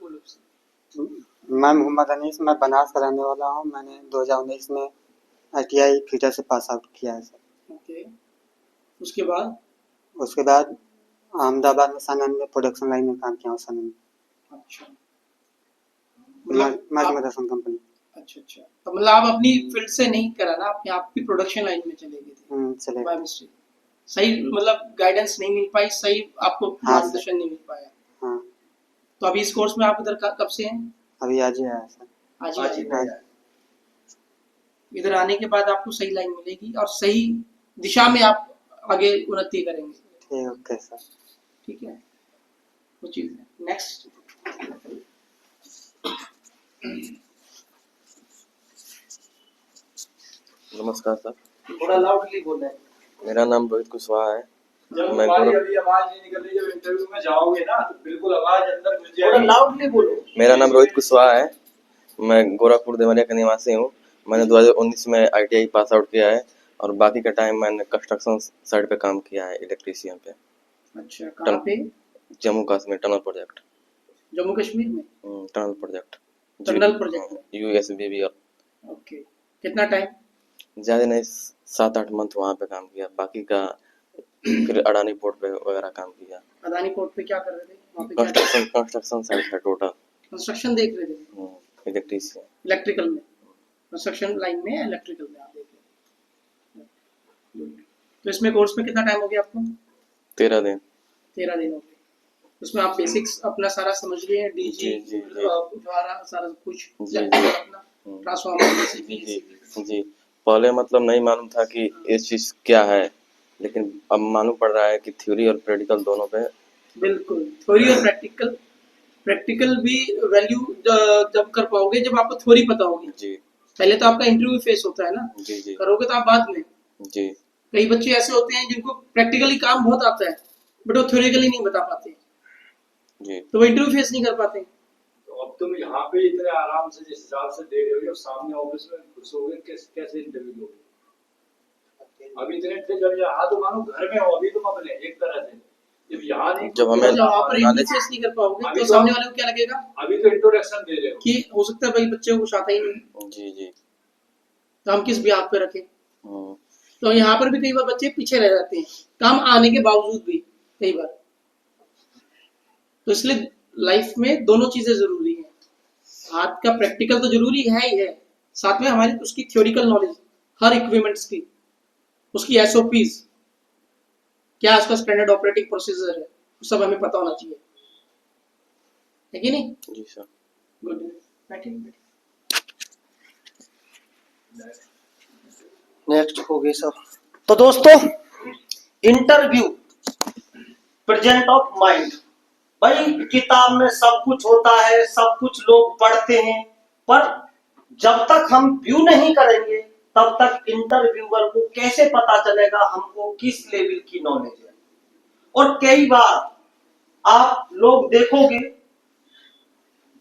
बोलो उससे। मैं मोहम्मद अनीस, मैं बनारस का रहने वाला हूँ। मैंने 2019 में ITI फिटर से पास आउट किया है सर। ओके, उसके बाद? उसके बाद अहमदाबाद में सानंद में प्रोडक्शन लाइन में काम किया हूँ सानंद। अच्छा, मतलब मल्टी आप मदरसन कंपनी। अच्छा, तो मतलब आप अपनी फील्ड से नहीं करा ना, अपने आप की प्रोडक्शन लाइन में चले गए थे चले बाय मिस्टेक। सही मतलब गाइडेंस नहीं मिल पाई, सही आपको हाँ सर। मार्गदर्शन नहीं मिल पाया। हाँ, तो अभी इस कोर्स में आप इधर कब से हैं? अभी आज ही आया सर। आज आज ही ही आए। नया है। इधर आने के बाद आपको सही लाइन मिलेगी और सही दिशा में आप आगे उन्नति करेंगे। ठीक, ओके सर। ठीक है, वो चीज है। नेक्स्ट। नमस्कार सर, थोड़ा लाउडली बोलना है। मेरा नाम रोहित कुशवाहा है। जब मैं तुम्हारी गोरख- अभी आवाज नहीं निकल रही, जब इंटरव्यू में जाओगे ना तो बिल्कुल आवाज अंदर घुस थोड़ा जाएगी। लाउडली बोलो। मेरा नाम रोहित कुशवाहा है। मैं गोरखपुर देवरिया का निवासी हूँ। मैंने 2019 में ITI पास आउट किया है और बाकी का टाइम मैंने कंस्ट्रक्शन साइड पे काम किया है, इलेक्ट्रीशियन पे। अच्छा, कहाँ पे? Jammu Kashmir tunnel project. जम्मू कश्मीर में टनल प्रोजेक्ट। टनल प्रोजेक्ट में। USBBL। ओके, कितना टाइम? ज़्यादा नहीं, 7-8 मंथ वहाँ पे काम किया, बाकी का फिर अडानी पोर्ट पे वगैरह काम किया। अदानी पोर्ट पे क्या कर रहे थे? वहाँ पे क्या कंस्ट्रक्शन साइड है टोटल। कंस्ट्रक्शन देख रहे थे? इलेक्ट्रीशियन। इलेक्ट्रिकल में, कंस्ट्रक्शन लाइन में, इलेक्ट्रिकल में आप देख रहे हैं। तो इसमें कोर्स में कितना टाइम हो गया आपको? 13 दिन। 13 दिन हो गए। उसमें आप बेसिक्स अपना सारा समझ गए हैं, डीजी जी। द्वारा सारा कुछ जी। अपना ट्रांसफार्मर जी, पहले मतलब नहीं मालूम था कि ये चीज़ क्या है, लेकिन अब मालूम पड़ रहा है कि थ्योरी और प्रैक्टिकल दोनों पे। बिल्कुल, थ्योरी और प्रैक्टिकल भी वैल्यू जब कर पाओगे जब आपको थ्योरी पता होगी। जी पहले तो आपका इंटरव्यू फेस होता है ना, जी करोगे तो आप बाद में। जी कई बच्चे ऐसे होते हैं जिनको प्रैक्टिकली काम बहुत आता है बट वो थ्योरेटिकली नहीं बता पाते, जी तो वो इंटरव्यू फेस नहीं कर पाते। तो अब तुम यहाँ पे इतने आराम से जिस हिसाब से दे रहे हो, सामने ऑफिस में घुसोगे कैसे इंटरव्यू दोगे? अभी इतने जब यहाँ तो मानो घर में हो, अभी तुम अपने एक तरह से जब यहाँ नहीं, जब हमें वहाँ पर इंटरव्यू फेस नहीं कर पाओगे तो सामने वाले को क्या लगेगा अभी तो इंट्रोडक्शन दे रहे हो कि हो सकता है भाई बच्चे को कुछ आता ही नहीं, जी तो हम किस ब्याह पे रखें। हम्म, तो यहाँ पर भी कई बार बच्चे पीछे रह जाते हैं काम आने के बावजूद भी कई बार। तो इसलिए लाइफ में दोनों चीजें जरूरी हैं। हाथ का प्रैक्टिकल तो जरूरी है ही है, साथ में हमारी उसकी थ्योरिकल नॉलेज हर इक्विपमेंट्स की, उसकी SOPs क्या उसका स्टैंडर्ड ऑपरेटिंग प्रोसीजर है, वो सब हमें पता होना चाहिए, है कि नहीं? जी सर। गुड, बैठिए। नेक्स्ट हो गए सब। तो दोस्तों, इंटरव्यू प्रेजेंट ऑफ माइंड। भाई किताब में सब कुछ होता है, सब कुछ लोग पढ़ते हैं, पर जब तक हम व्यू नहीं करेंगे तब तक इंटरव्यूअर को कैसे पता चलेगा हमको किस लेवल की नॉलेज है। और कई बार आप लोग देखोगे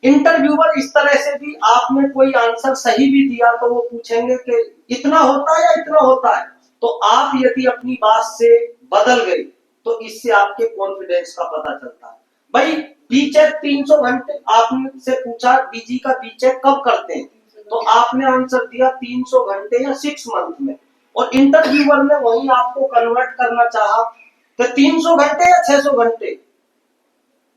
इंटरव्यूअर इस तरह से भी, आपने कोई आंसर सही भी दिया तो वो पूछेंगे कि इतना होता है या इतना होता है, तो आप यदि अपनी बात से बदल गए तो इससे आपके कॉन्फिडेंस का पता चलता है। भाई बीचेक 300 घंटे, आपसे पूछा डीजी का बीचेक कब करते हैं, तो आपने आंसर दिया 300 घंटे या 6 मंथ में, और इंटरव्यूअर ने वही आपको कन्वर्ट करना चाहा कि 300 घंटे या 600 घंटे।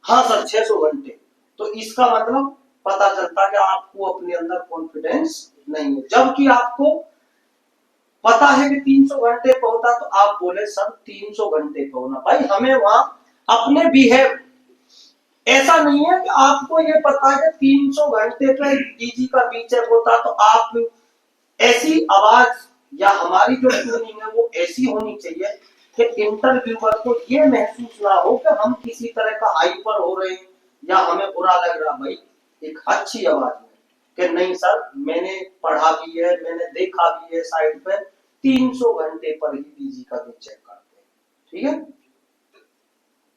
हाँ सर 600 घंटे। तो इसका मतलब पता चलता कि आपको अपने अंदर कॉन्फिडेंस नहीं है, जबकि आपको पता है कि 300 घंटे पे होता, तो आप बोले सर 300 घंटे पे होना। भाई हमें वहां अपने बिहेव, ऐसा नहीं है कि आपको ये पता है कि 300 घंटे पे डीजी का बीचेक होता तो आप ऐसी आवाज या हमारी जो ट्यूनिंग है वो ऐसी होनी चाहिए कि इंटरव्यूअर को ये महसूस ना हो कि हम किसी तरह का हाइपर हो रहे हैं या हमें बुरा लग रहा। भाई एक अच्छी आवाज में कि नहीं सर मैंने पढ़ा भी है, मैंने देखा भी है साइड पे 300 घंटे पर ही डीजी का भी चेक करते हैं। ठीक है,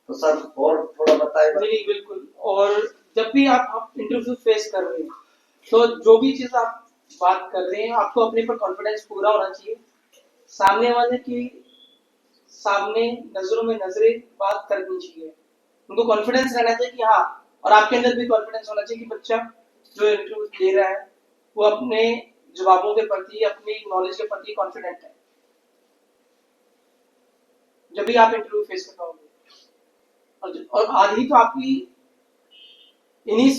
तो सर और थोड़ा बताएगा। नहीं बिल्कुल। और जब भी आप इंटरव्यू फेस कर रहे हैं तो जो भी चीज आप बात कर रहे हैं आपको अपने पर कॉन्फिडेंस पूरा होना चाहिए, सामने वाले की सामने नजरों में नजरें बात करनी चाहिए, उनको कॉन्फिडेंस रहना चाहिए कि हाँ और आपके अंदर भी कॉन्फिडेंस होना चाहिए कि बच्चा जो इंटरव्यू दे रहा है वो अपने जवाबों के प्रति, अपनी नॉलेज के प्रति कॉन्फिडेंट है। जब भी आप इंटरव्यू फेस कर पाओगे। और आज ही तो आपकी इन्हीं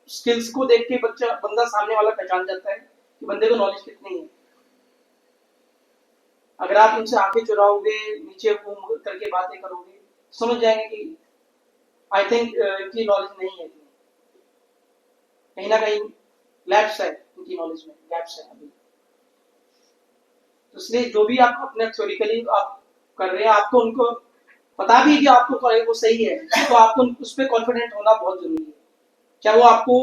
स्किल्स को देख के बंदा सामने वाला पहचान जाता है कि बंदे को नॉलेज कितनी है। अगर आप उनसे आंखें चुराओगे, नीचे घूम करके बातें करोगे, समझ जाएंगे कि आई थिंक इनकी नॉलेज नहीं है इतनी, कहीं ना कहीं लैप्स है इनकी नॉलेज में, गैप्स है अभी। तो इसलिए जो भी आप अपने थ्योरिकली आप कर रहे हैं, आपको उनको पता भी है कि आपको वो सही है, तो आपको उस पर कॉन्फिडेंट होना बहुत जरूरी है। चाहे वो आपको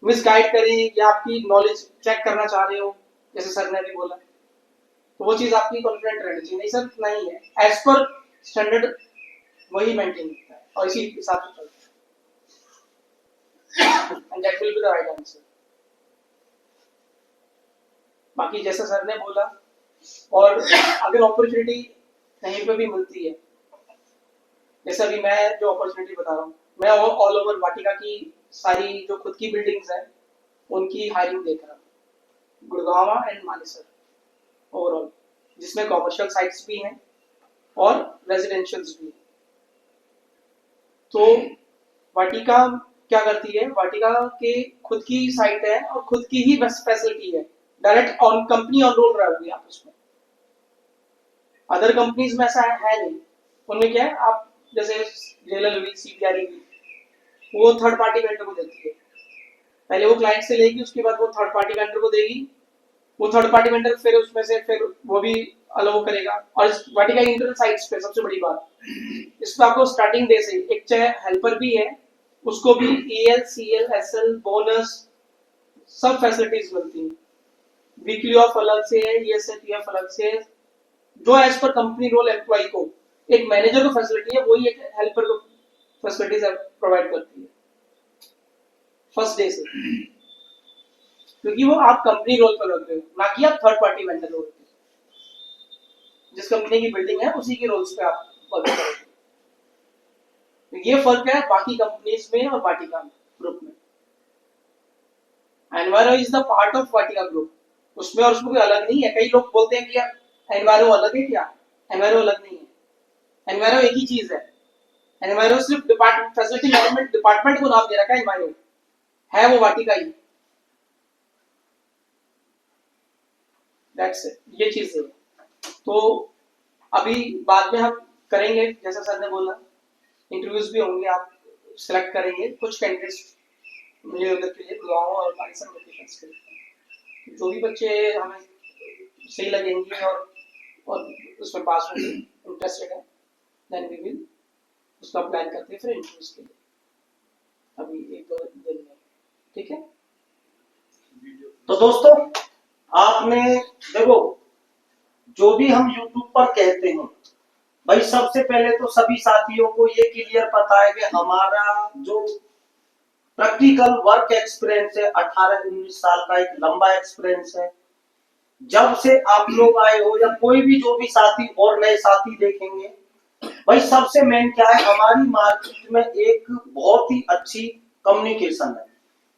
मिसगाइड करें या आपकी नॉलेज चेक करना चाह रहे हो, जैसे सर ने भी बोला, तो वो चीज आपकी कॉन्फिडेंट रहनी चाहिए। नहीं सर नहीं है, एज पर स्टैंडर्ड वही मेंटेन करता है और इसी हिसाब से चलता है, and that will be the right answer. बाकी जैसा सर ने बोला, और अगर अपॉर्चुनिटी कहीं पे भी मिलती है, जैसे अभी मैं जो अपॉर्चुनिटी बता रहा हूँ, मैं ऑल ओवर वाटिका की सारी जो खुद की बिल्डिंग्स हैं उनकी हायरिंग देख रहा हूँ, गुड़गांव एंड मानेसर ओवरऑल, जिसमें कॉमर्शियल साइट्स भी हैं और रेजिडेंशियल्स भी हैं। तो वाटिका क्या करती है, वाटिका के खुद की साइट है और खुद की ही फैसिलिटी है, direct on company on roll रहा हुई आप उसमें। अदर कंपनीज में ऐसा है नहीं, उनमें क्या है, आप जैसे जेएलएल हुई, सीपीआरई हुई, वो थर्ड पार्टी वेंडर को देती है। पहले वो क्लाइंट से लेगी, उसके बाद वो थर्ड पार्टी वेंडर को देगी, वो थर्ड पार्टी वेंडर फिर उसमें से फिर वो भी अलाउ करेगा। और वाटिका इंटरनल साइट्स पे सबसे बड़ी बात, इसमें आपको स्टार्टिंग डे से एक चाहे हेल्पर भी है, उसको भी ईएल, सीएल, एसएल, बोनस सब फैसिलिटीज मिलती हैं। वीकली ऑफ अलग से है, ईएसएपीएफ अलग से है, जो as per company role employ को एक मैनेजर को फैसिलिटी है, वही एक हेल्पर को फैसिलिटीज प्रोवाइड करती है फर्स्ट डे से, क्योंकि वो आप कंपनी रोल पर रख रहे हो, ना कि आप थर्ड पार्टी वेंडर रोल पे। जिस कंपनी की बिल्डिंग है उसी के रोल्स पे आप वर्क करोगे। तो ये फर्क है बाकी कंपनीज में और वाटिका ग्रुप में। Enviro is the part of Vatika group, उसमें और उसमें कोई अलग नहीं है। कई लोग बोलते हैं कि एनवायरो अलग है, क्या एनवायरो अलग नहीं है, एनवायरो एक ही चीज है। एनवायरो सिर्फ डिपार्टमेंट, फैसिलिटी मैनेजमेंट डिपार्टमेंट को नाम दे रखा है, एनवायरो है वो वाटिका ही। दैट्स इट, ये चीज है। तो अभी बाद में हम करेंगे, जैसा सर ने बोला, इंटरव्यूज भी होंगे, आप सिलेक्ट करेंगे कुछ कैंडिडेट्स मिले उधर के लिए, गुड़गांव और मानेसर लोकेशंस के लिए। जो भी बच्चे हमें सही लगेंगे और उसमें पास होंगे, इंटरेस्टेड है, देन वी विल उसका प्लान करते हैं फिर इंटरव्यूज के लिए, अभी एक दो दिन में, ठीक है। तो दोस्तों, आपने देखो, जो भी हम YouTube पर कहते हैं भाई, सबसे पहले तो सभी साथियों को ये क्लियर पता है कि हमारा जो प्रैक्टिकल वर्क एक्सपीरियंस है 18-19 साल का एक लंबा एक्सपीरियंस है। जब से आप लोग आए हो या कोई भी जो भी साथी और नए साथी देखेंगे, भाई सबसे मेन क्या है, हमारी मार्केट में एक बहुत ही अच्छी कम्युनिकेशन है।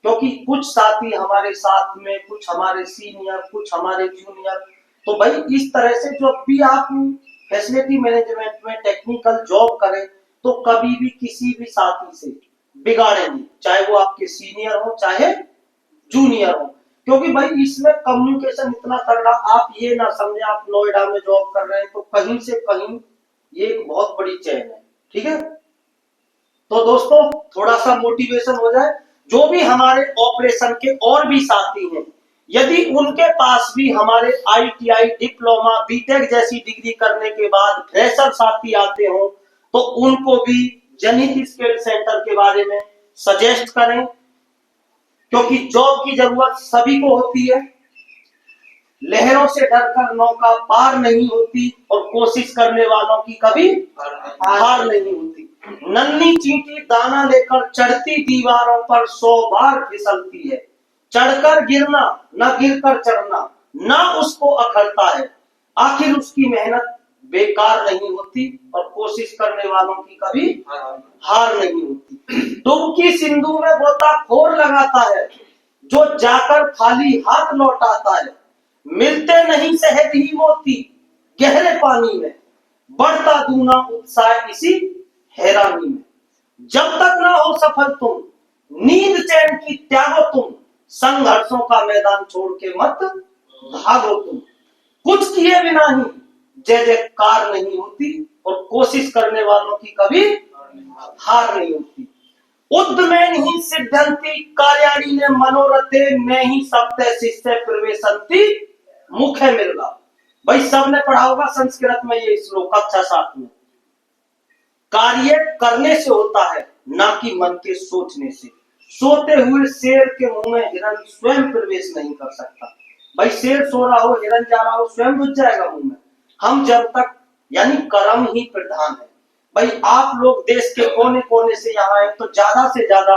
क्योंकि कुछ साथी हमारे साथ में, कुछ हमारे सीनियर, कुछ हमारे जूनियर, तो भाई इस तरह से जब भी आप फैसिलिटी मैनेजमेंट में टेक्निकल जॉब करें, तो कभी भी किसी भी साथी से बिगाड़े नहीं, चाहे वो आपके सीनियर हो चाहे जूनियर हो। क्योंकि भाई इसमें कम्युनिकेशन इतना तगड़ा, आप ये ना समझे आप नोएडा में जॉब कर रहे हैं तो कहीं से कहीं ये एक बहुत बड़ी चेन है, ठीक है। तो दोस्तों, थोड़ा सा मोटिवेशन हो जाए, जो भी हमारे ऑपरेशन के और भी साथी हैं, यदि उनके पास भी हमारे आईटीआई, डिप्लोमा, बीटेक जैसी डिग्री करने के बाद फ्रेशर साथी आते हो, तो उनको भी जनहित स्किल सेंटर के बारे में सजेस्ट करें, क्योंकि जॉब की जरूरत सभी को होती है। लहरों से डरकर नौका पार नहीं होती और कोशिश करने वालों की कभी हार नहीं होती। नन्ही चींटी दाना लेकर चढ़ती दीवारों पर 100 बार फिसलती है, चढ़कर गिरना न गिरकर चढ़ना न उसको अखरता है, आखिर उसकी मेहनत बेकार नहीं होती और कोशिश करने वालों की कभी हार नहीं होती। डुबकी सिंधु में गोताखोर लगाता है, जो जाकर खाली हाथ लौट आता है। मिलते नहीं शहद ही मोती गहरे पानी में, बढ़ता दूना उत्साह इसी हैरानी में। जब तक ना हो सफल तुम, नींद चैन की त्यागो तुम, संघर्षों का मैदान छोड़ के मत भागो तुम। कुछ किए बिना ही जय जयकार नहीं होती और कोशिश करने वालों की कभी हार नहीं होती। उद्यमेन ही सिद्धंति कार्याणि ने मनोरथे में ही सप्ते शिष्य प्रवेशंति मुखे मिलगा। भाई सबने पढ़ा होगा संस्कृत में ये श्लोक कक्षा 7 में। कार्य करने से होता है, ना कि मन के सोचने से। सोते हुए शेर के मुंह में हिरन स्वयं प्रवेश नहीं कर सकता। भाई शेर सो रहा हो, हिरन जा रहा हो, स्वयं घुस जाएगा मुंह में। हम जब तक, यानी कर्म ही प्रधान है। भाई आप लोग देश के कोने कोने से यहाँ आए तो ज्यादा से ज्यादा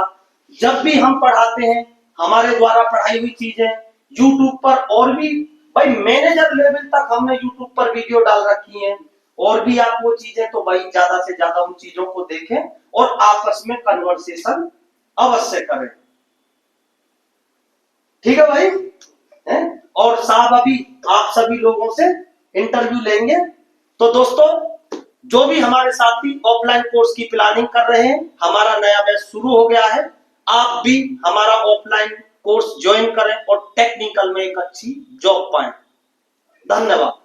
जब भी हम पढ़ाते हैं, हमारे द्वारा पढ़ाई हुई चीजें यूट्यूब पर, और भी भाई मैनेजर लेवल तक हमने यूट्यूब पर वीडियो डाल रखी हैं, और भी आप वो चीजें, तो भाई ज्यादा से ज्यादा उन चीजों को देखें और आपस में कन्वर्सेशन अवश्य करें। ठीक है भाई है? और साहब अभी आप सभी लोगों से इंटरव्यू लेंगे। तो दोस्तों, जो भी हमारे साथी ऑफलाइन कोर्स की प्लानिंग कर रहे हैं, हमारा नया बैच शुरू हो गया है। आप भी हमारा ऑफलाइन कोर्स ज्वाइन करें और टेक्निकल में एक अच्छी जॉब पाएं। धन्यवाद।